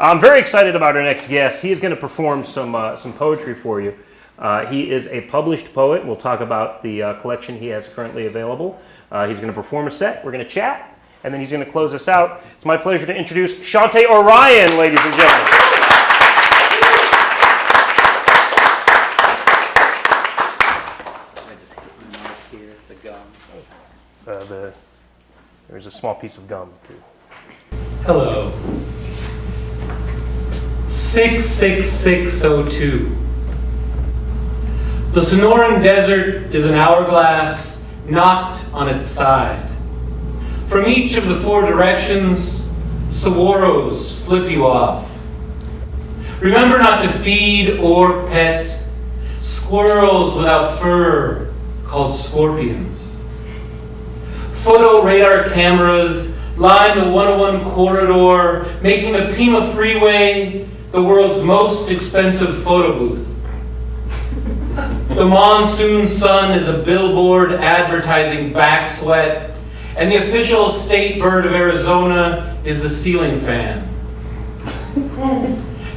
I'm very excited about our next guest. He is going to perform some poetry for you. He is a published poet. We'll talk about the collection he has currently available. He's going to perform a set. We're going to chat, and then he's going to close us out. It's my pleasure to introduce Shawnte Orion, ladies and gentlemen. I just keep my mouth here, the gum. There's a small piece of gum, too. Hello. 66602. The Sonoran Desert is an hourglass knocked on its side. From each of the four directions, saguaros flip you off. Remember not to feed or pet squirrels without fur called scorpions. Photo radar cameras line the 101 corridor, making the Pima Freeway the world's most expensive photo booth. The monsoon sun is a billboard advertising back sweat, and the official state bird of Arizona is the ceiling fan.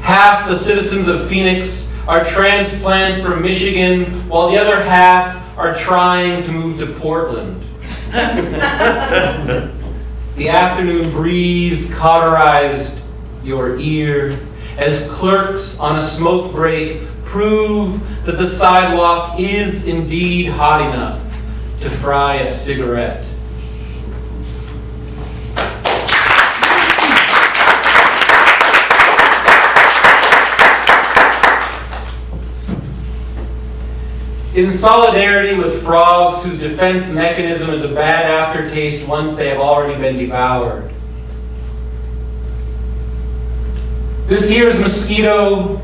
Half the citizens of Phoenix are transplants from Michigan, while the other half are trying to move to Portland. The afternoon breeze cauterized your ear as clerks on a smoke break prove that the sidewalk is indeed hot enough to fry a cigarette. In solidarity with frogs whose defense mechanism is a bad aftertaste once they have already been devoured. This year's mosquito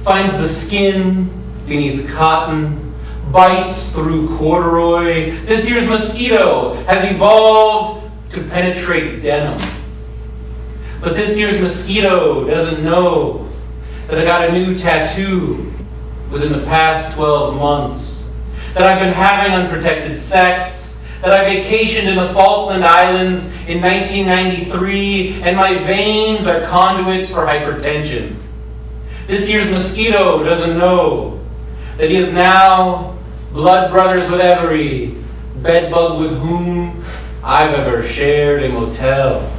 finds the skin beneath cotton, bites through corduroy. This year's mosquito has evolved to penetrate denim. But this year's mosquito doesn't know that I got a new tattoo within the past 12 months, that I've been having unprotected sex, that I vacationed in the Falkland Islands in 1993, and my veins are conduits for hypertension. This year's mosquito doesn't know that he is now blood brothers with every bedbug with whom I've ever shared a motel.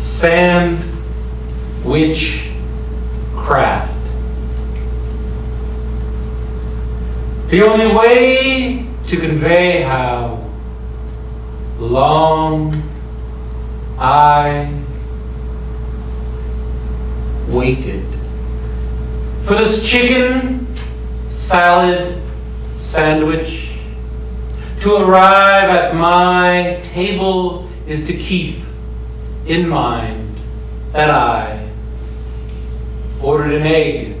Sandwich craft. The only way to convey how long I waited for this chicken salad sandwich to arrive at my table is to keep in mind that I ordered an egg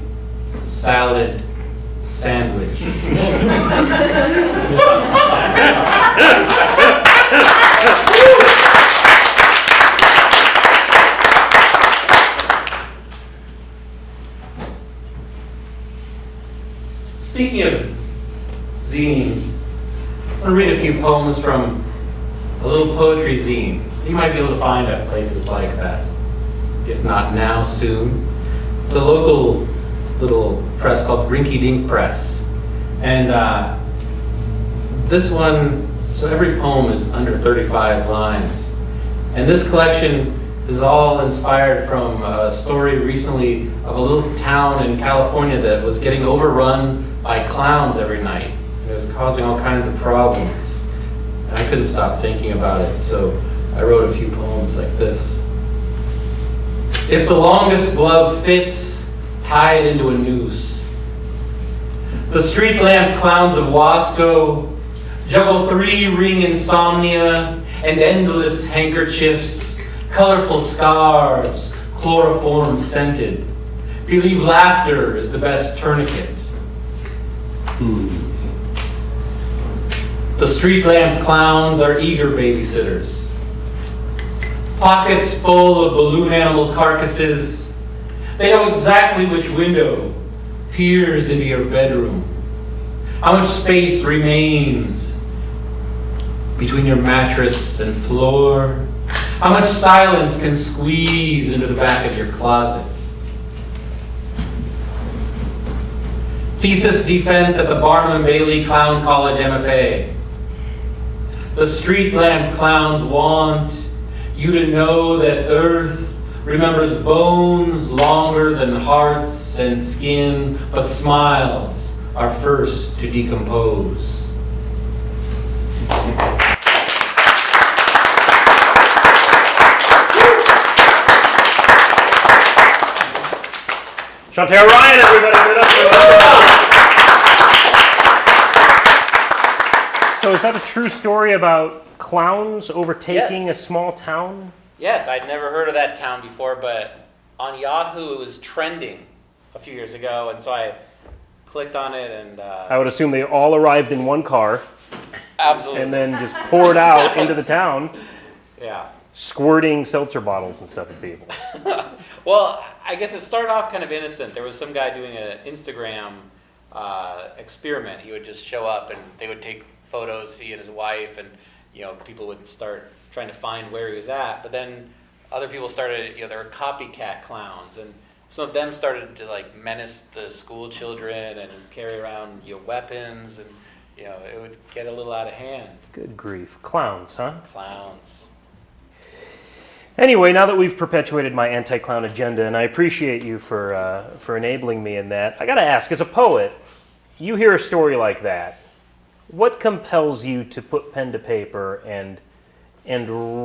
salad sandwich. Speaking of zines, I'm going to read a few poems from a little poetry zine. You might be able to find at places like that. If not now, soon. It's a local little press called Rinky Dink Press. And this one, so every poem is under 35 lines. And this collection is all inspired from a story recently of a little town in California that was getting overrun by clowns every night. And it was causing all kinds of problems. And I couldn't stop thinking about it, so I wrote a few poems like this. If the longest glove fits, tie it into a noose. The street lamp clowns of Wasco juggle 3-ring insomnia and endless handkerchiefs, colorful scarves, chloroform scented. Believe laughter is the best tourniquet. The street lamp clowns are eager babysitters. Pockets full of balloon animal carcasses, They know exactly which window peers into your bedroom, how much space remains between your mattress and floor, how much silence can squeeze into the back of your closet. Thesis defense at the Barnum and Bailey Clown College MFA. The street lamp clowns want you to know that Earth remembers bones longer than hearts and skin, but smiles are first to decompose. Shawnte Orion, everybody, give it up for So is that a true story about clowns overtaking Yes. a small town? Yes, I'd never heard of that town before, but on Yahoo it was trending a few years ago, and so I clicked on it and I would assume they all arrived in one car absolutely, and then just poured out into the town, yeah. squirting seltzer bottles and stuff at people. Well, I guess it started off kind of innocent. There was some guy doing an Instagram experiment. He would just show up and they would take photos, he and his wife, and people would start trying to find where he was at. But then other people started, there were copycat clowns, and some of them started to like menace the school children and carry around weapons, and it would get a little out of hand. Good grief. Clowns, huh? Clowns. Anyway, now that we've perpetuated my anti-clown agenda, and I appreciate you for enabling me in that, I got to ask, as a poet, you hear a story like that, what compels you to put pen to paper and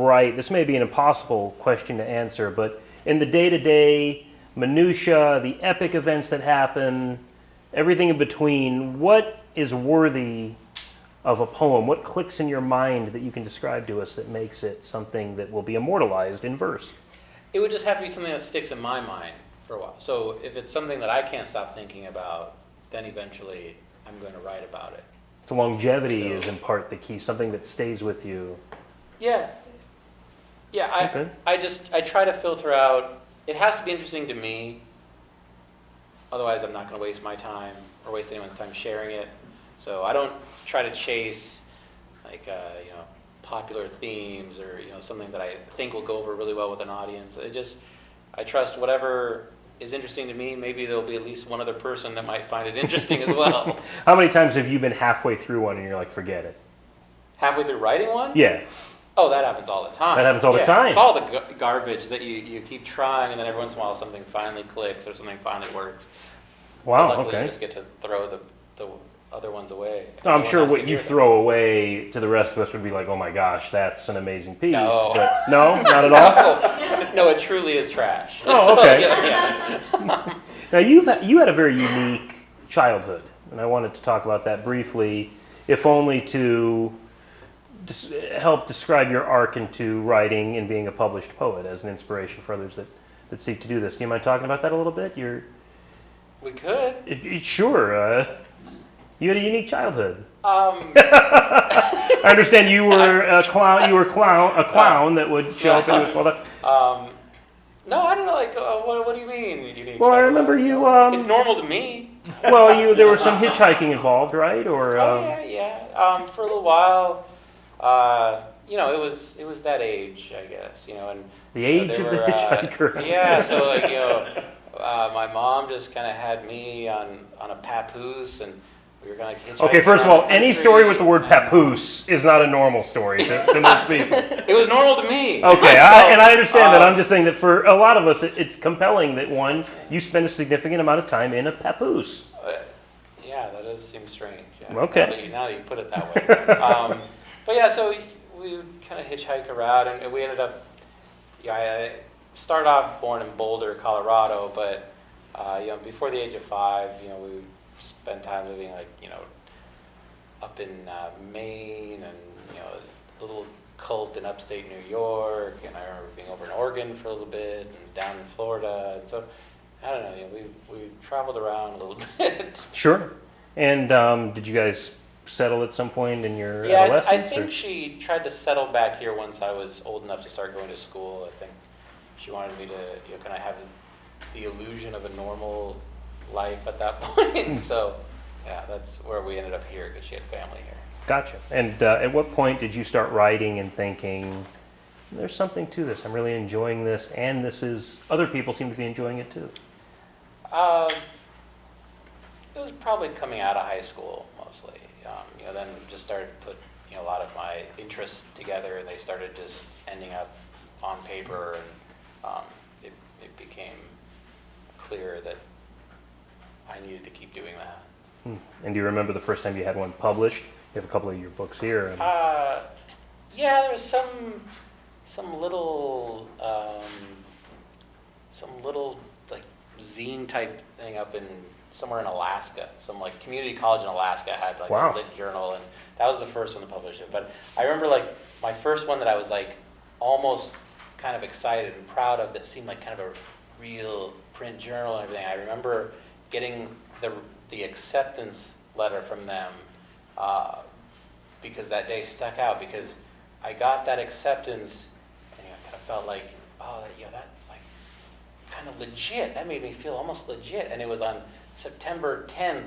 write? This may be an impossible question to answer, but in the day-to-day minutia, the epic events that happen, everything in between, what is worthy of a poem? What clicks in your mind that you can describe to us that makes it something that will be immortalized in verse? It would just have to be something that sticks in my mind for a while. So if it's something that I can't stop thinking about, then eventually I'm going to write about it. So longevity So- is in part the key, something that stays with you. Yeah. Yeah, Okay. I try to filter out, it has to be interesting to me, otherwise I'm not going to waste my time or waste anyone's time sharing it. So I don't try to chase like popular themes or something that I think will go over really well with an audience. I trust whatever is interesting to me. Maybe there'll be at least one other person that might find it interesting as well. How many times have you been halfway through one and you're like, forget it? Halfway through writing one? Yeah. Oh, that happens all the time. That happens all the time. It's all the garbage that you keep trying, and then every once in a while something finally clicks or something finally works. Wow, Luckily, okay. you just get to throw the other ones away. I'm Everyone sure has what to you hear them. throw away to the rest of us would be like, oh my gosh, that's an amazing piece. No. But no, not at all? No, it truly is trash. Oh, okay. Yeah. Now, you had a very unique childhood, and I wanted to talk about that briefly, if only to help describe your arc into writing and being a published poet as an inspiration for others that seek to do this. Do you mind talking about that a little bit? We could. Sure. You had a unique childhood. I understand you were a clown. You were a clown that would show up and do a small town. No, I don't know. Like, what do you mean? Unique Well, I childhood? remember you. It's normal to me. Well, there was some hitchhiking involved, right? Or Yeah. For a little while, it was that age, I guess. And the age they of the were, hitchhiker. Yeah. So my mom just kind of had me on a papoose, and we were going to hitchhike. Okay, first of all, around the any country, story with the word and, papoose is not a normal story to most people. It was normal to me. Okay, So, and I understand that. I'm just saying that for a lot of us, it's compelling that you spend a significant amount of time in a papoose. Yeah, that does seem strange. Yeah. Okay. Now that you put it that way. But yeah, so we would kind of hitchhike around, and we ended up. Yeah, I started off born in Boulder, Colorado, but before the age of 5, we would spend time living up in Maine and a little cult in upstate New York, and I remember being over in Oregon for a little bit and down in Florida. And so I don't know, we traveled around a little bit. Sure. And did you guys settle at some point in your Yeah, I adolescence? think she tried to settle back here once I was old enough to start going to school. I think she wanted me to kind of have the illusion of a normal life at that point. So, yeah, that's where we ended up here because she had family here. Gotcha. And at what point did you start writing and thinking, there's something to this, I'm really enjoying this, and other people seem to be enjoying it too? It was probably coming out of high school mostly. Then just started to put a lot of my interests together, and they started just ending up on paper, and it became clear that I needed to keep doing that. And do you remember the first time you had one published? You have a couple of your books here. And Yeah, there was some little like zine type thing up in somewhere in Alaska. Some like community college in Alaska had like Wow. a lit journal, and that was the first one to publish it. But I remember like my first one that I was like almost kind of excited and proud of, that seemed like kind of a real print journal and everything. I remember getting the acceptance letter from them because that day stuck out, because I got that acceptance and I kind of felt like, oh, that's like kind of legit. That made me feel almost legit. And it was on September 10th,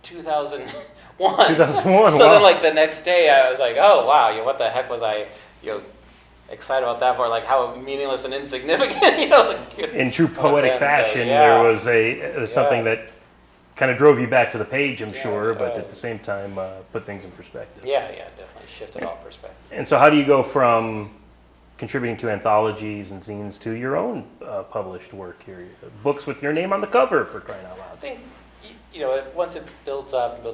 2001. 2001, So wow. then like the next day I was like, oh wow, what the heck was I excited about that for? Like how meaningless and insignificant, like, in true poetic then, so, fashion, yeah. there was something that kind of drove you back to the page, I'm Yeah, sure, it but does. at the same time put things in perspective. Yeah, definitely shifted all perspective. And so how do you go from contributing to anthologies and zines to your own published work here? Books with your name on the cover, for crying out I loud. think, once it builds up, you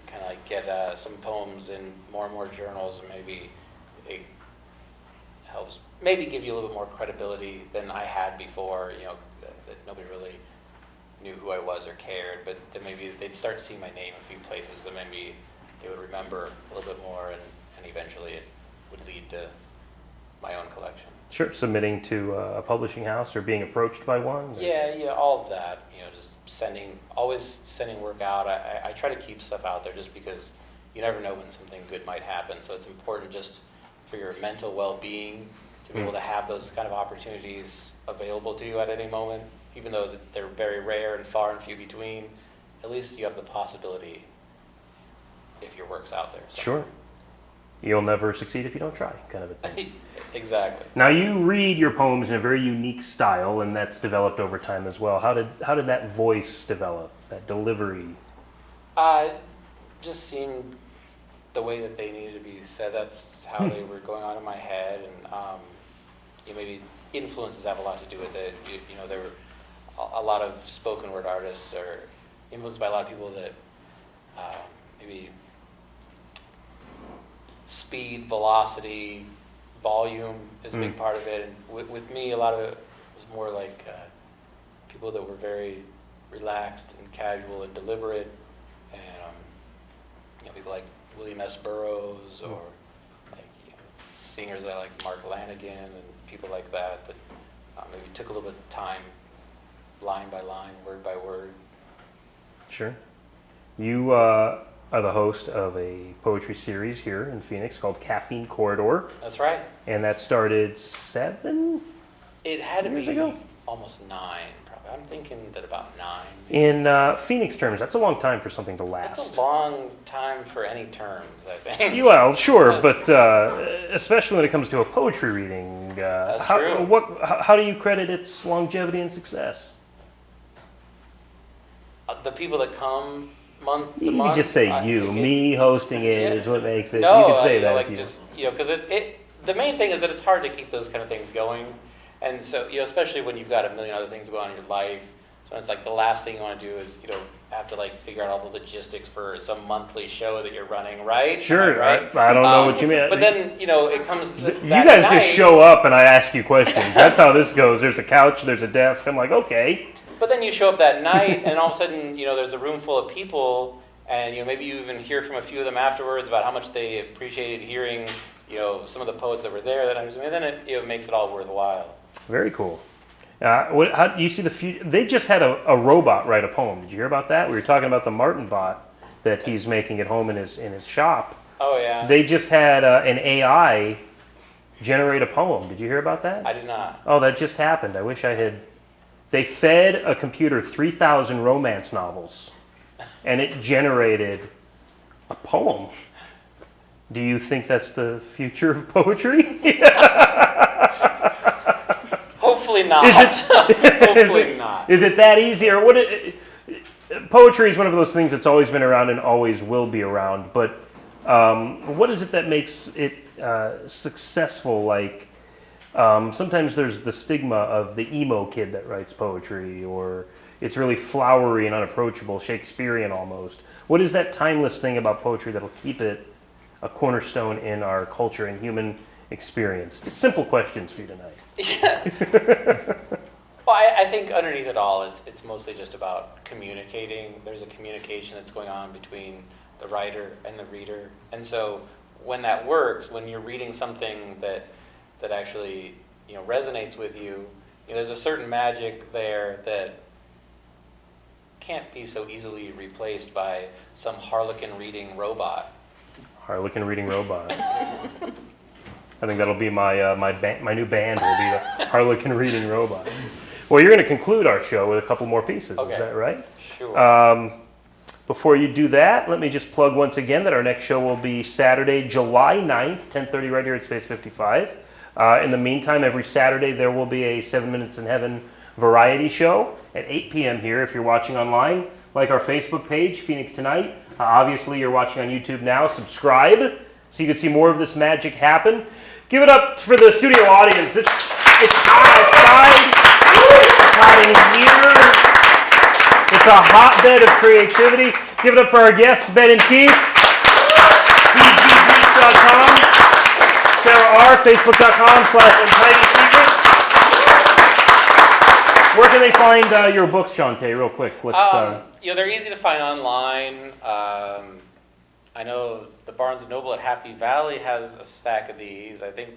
kind of like get some poems in more and more journals, and maybe it helps maybe give you a little bit more credibility than I had before, that nobody really knew who I was or cared, but then maybe they'd start seeing my name a few places, then maybe they would remember a little bit more, and eventually it would lead to my own collection. Sure, submitting to a publishing house or being approached by one? Yeah, all of that, just always sending work out. I try to keep stuff out there just because you never know when something good might happen, so it's important just for your mental well-being to be able to have those kind of opportunities available to you at any moment, even though they're very rare and far and few between. At least you have the possibility if your work's out there. Sure. You'll never succeed if you don't try, kind of a thing. Exactly. Now you read your poems in a very unique style, and that's developed over time as well. How did that voice develop, that delivery? Just seeing the way that they needed to be said, that's how they were going on in my head, and maybe influences have a lot to do with it. There were a lot of spoken word artists are influenced by a lot of people that maybe speed, velocity, volume is a big part of it. And with me, a lot of it was more like people that were very relaxed and casual and deliberate, and people like William S. Burroughs, or like singers like Mark Lanigan and people like that maybe took a little bit of time, line by line, word by word. Sure. You are the host of a poetry series here in Phoenix called Caffeine Corridor, That's right. and that started 7 It had to years be ago? almost 9, probably. I'm thinking that about 9. In Phoenix terms. That's a long time for something to That's last. a long time for any terms, I think. Well, sure, but especially when it comes to a poetry reading, That's how, true. how do you credit its longevity and success? The people that come month to You month. can just say I you. think Me hosting it Yeah. is what makes it. No, you can say that like if you. just because the main thing is that it's hard to keep those kind of things going, and so especially when you've got a million other things going on in your life. So it's like the last thing you want to do is have to like figure out all the logistics for some monthly show that you're running, right? Sure, right. I don't know what you mean. But then it comes. You guys just show up and I ask you questions. That's how this goes. There's a couch, there's a desk. I'm like, okay. But then you show up that night, and all of a sudden, there's a room full of people, and maybe you even hear from a few of them afterwards about how much they appreciated hearing, some of the poets that were there that I'm using, and then it makes it all worthwhile. Very cool. How do you see the future? They just had a robot write a poem. Did you hear about that? We were talking about the Martin bot that he's making at home in his shop. Oh yeah. They just had an AI generate a poem. Did you hear about that? I did not. Oh, that just happened. I wish I had. They fed a computer 3,000 romance novels, and it generated a poem. Do you think that's the future of poetry? Hopefully not. Hopefully not. Is it that easy, or what? Poetry is one of those things that's always been around and always will be around. But what is it that makes it successful? Like sometimes there's the stigma of the emo kid that writes poetry, or it's really flowery and unapproachable, Shakespearean almost. What is that timeless thing about poetry that'll keep it a cornerstone in our culture and human experience? Just simple questions for you tonight. Yeah. Well, I think underneath it all, it's mostly just about communicating. There's a communication that's going on between the writer and the reader. And so when that works, when you're reading something that actually resonates with you, there's a certain magic there that can't be so easily replaced by some harlequin reading robot. Harlequin reading robot. I think that'll be my new band will be the Harlequin reading robot. Well, you're going to conclude our show with a couple more pieces. Okay. Is that right? Sure. Before you do that, let me just plug once again that our next show will be Saturday, July 9th, 10:30 right here at Space 55. In the meantime, every Saturday there will be a 7 Minutes in Heaven variety show at 8 p.m. here if you're watching online. Like our Facebook page, Phoenix Tonight. Obviously, you're watching on YouTube now. Subscribe so you can see more of this magic happen. Give it up for the studio audience. It's hot outside. It's hot in here. It's a hotbed of creativity. Give it up for our guests, Ben and Keith. tgbeats.com. Sarah R. Facebook.com/UntitleSecrets. Where can they find your books, Shawnte, real quick? They're easy to find online. I know the Barnes & Noble at Happy Valley has a stack of these. I think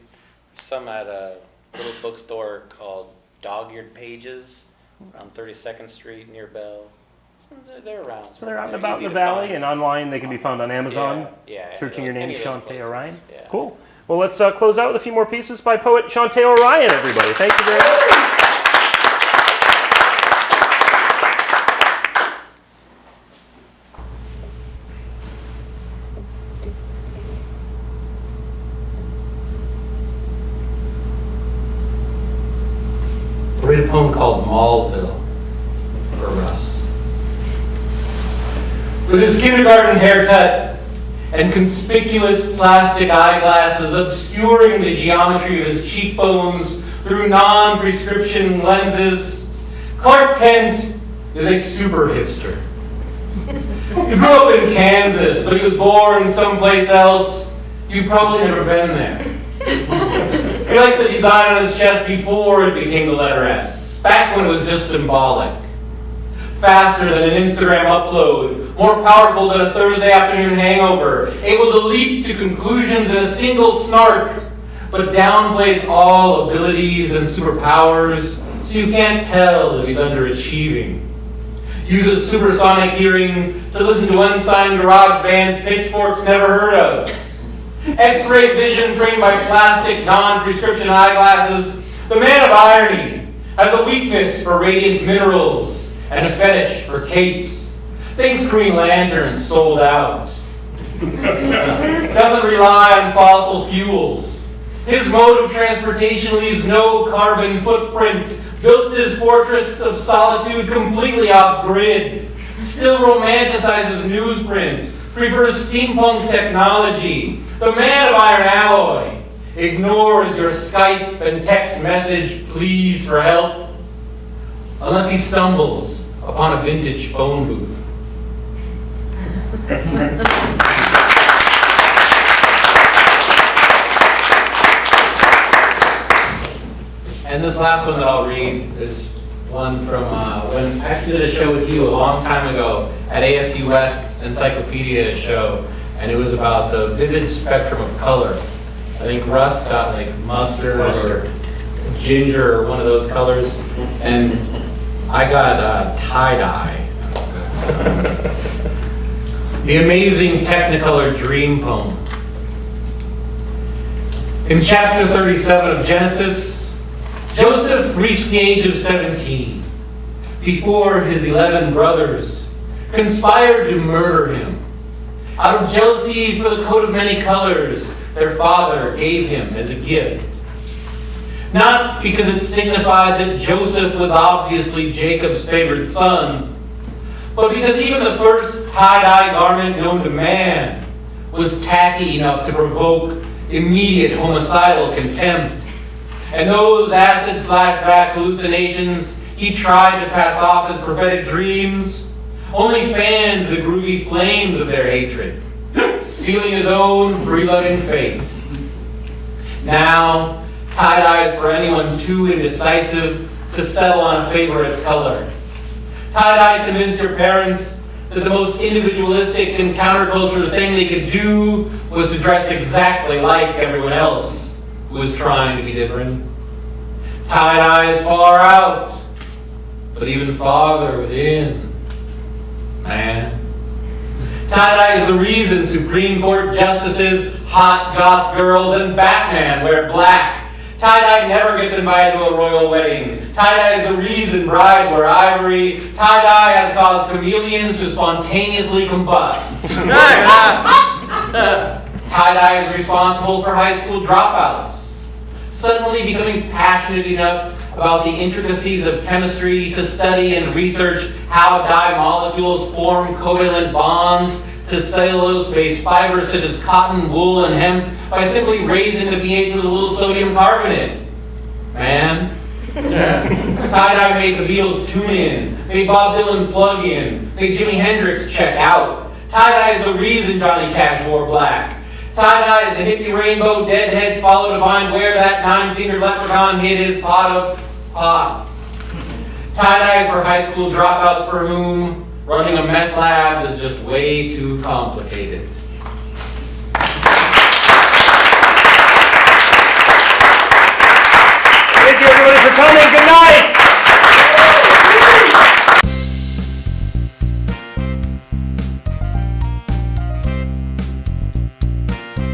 some at a little bookstore called Dog-Eared Pages on 32nd Street near Bell. They're around. So they're out and about in the valley, and online they can be found on Amazon. Yeah. Searching your name, Shawnte Orion. Yeah. Cool. Well, let's close out with a few more pieces by poet Shawnte Orion, everybody. Thank you very much. I read a poem called Mallville for Russ. With his kindergarten haircut and conspicuous plastic eyeglasses obscuring the geometry of his cheekbones through non-prescription lenses, Clark Kent is a super hipster. He grew up in Kansas, but he was born someplace else. You've probably never been there. He liked the design on his chest before it became the letter S, back when it was just symbolic. Faster than an Instagram upload, more powerful than a Thursday afternoon hangover, able to leap to conclusions in a single snark, but downplays all abilities and superpowers so you can't tell if he's underachieving. Uses supersonic hearing to listen to unsigned garage bands pitchforks never heard of. X-ray vision framed by plastic, non-prescription eyeglasses, the man of irony has a weakness for radiant minerals and a fetish for capes. Thinks Green Lantern sold out. Doesn't rely on fossil fuels. His mode of transportation leaves no carbon footprint. Built his fortress of solitude completely off-grid. Still romanticizes newsprint. Prefers steampunk technology. The man of iron alloy ignores your Skype and text message pleas for help, unless he stumbles upon a vintage phone booth. And this last one that I'll read is one from when I actually did a show with you a long time ago at ASU West's Encyclopedia show, and it was about the vivid spectrum of color. I think Russ got like mustard or ginger or one of those colors, and I got tie-dye. The amazing Technicolor dream poem. In chapter 37 of Genesis, Joseph reached the age of 17 before his 11 brothers conspired to murder him. Out of jealousy for the coat of many colors their father gave him as a gift. Not because it signified that Joseph was obviously Jacob's favorite son, but because even the first tie-dye garment known to man was tacky enough to provoke immediate homicidal contempt. And those acid flashback hallucinations he tried to pass off as prophetic dreams only fanned the groovy flames of their hatred, sealing his own free-loving fate. Now, tie-dye is for anyone too indecisive to settle on a favorite color. Tie-dye convinced your parents that the most individualistic and counterculture thing they could do was to dress exactly like everyone else who was trying to be different. Tie-dye is far out, but even farther within. Man. Tie-dye is the reason Supreme Court justices, hot goth girls, and Batman wear black. Tie-dye never gets invited to a royal wedding. Tie-dye is the reason brides wear ivory. Tie-dye has caused chameleons to spontaneously combust. Tie-dye is responsible for high school dropouts, suddenly becoming passionate enough about the intricacies of chemistry to study and research how dye molecules form covalent bonds to cellulose-based fibers such as cotton, wool, and hemp by simply raising the pH with a little sodium carbonate. Man. Tie-dye made the Beatles tune in, made Bob Dylan plug in, made Jimi Hendrix check out. Tie-dye is the reason Johnny Cash wore black. Tie-dye is the hippie rainbow deadheads follow to find where that 9-fingered leprechaun hid his pot of pot. Tie-dye is for high school dropouts for whom running a meth lab is just way too complicated.